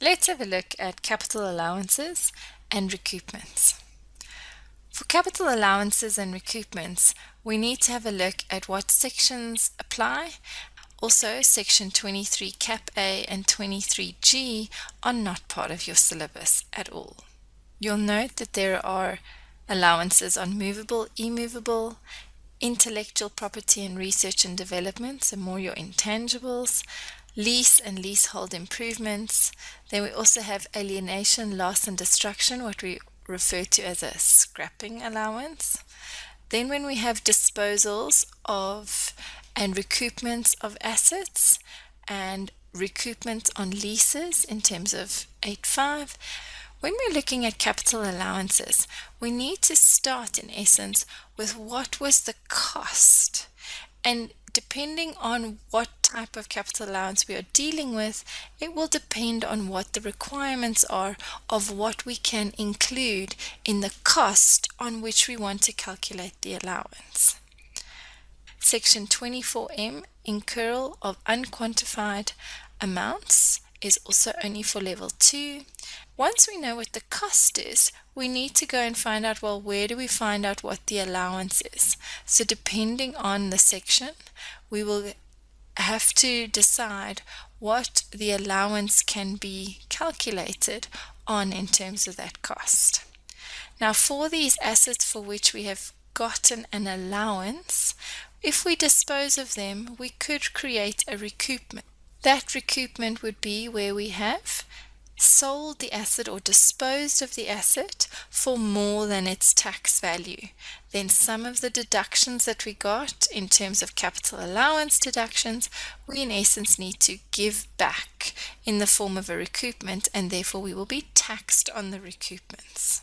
Let's have a look at capital allowances and recoupments. For capital allowances and recoupments, we need to have a look at what sections apply. Also, section 23 Cap A and 23G are not part of your syllabus at all. You'll note that there are allowances on movable, immovable, intellectual property and research and development, so more your intangibles, lease and leasehold improvements. Then we also have alienation, loss and destruction, what we refer to as a scrapping allowance. Then when we have disposals of and recoupments of assets and recoupment on leases in terms of 8.5. When we're looking at capital allowances, we need to start in essence with what was the cost. And depending on what type of capital allowance we are dealing with, it will depend on what the requirements are of what we can include in the cost on which we want to calculate the allowance. Section 24M, incurral of unquantified amounts, is also only for level 2. Once we know what the cost is, we need to go and find out, well, where do we find out what the allowance is? So depending on the section, we will have to decide what the allowance can be calculated on in terms of that cost. Now, for these assets for which we have gotten an allowance, if we dispose of them, we could create a recoupment. That recoupment would be where we have sold the asset or disposed of the asset for more than its tax value. Then some of the deductions that we got in terms of capital allowance deductions, we in essence need to give back in the form of a recoupment, and therefore we will be taxed on the recoupments.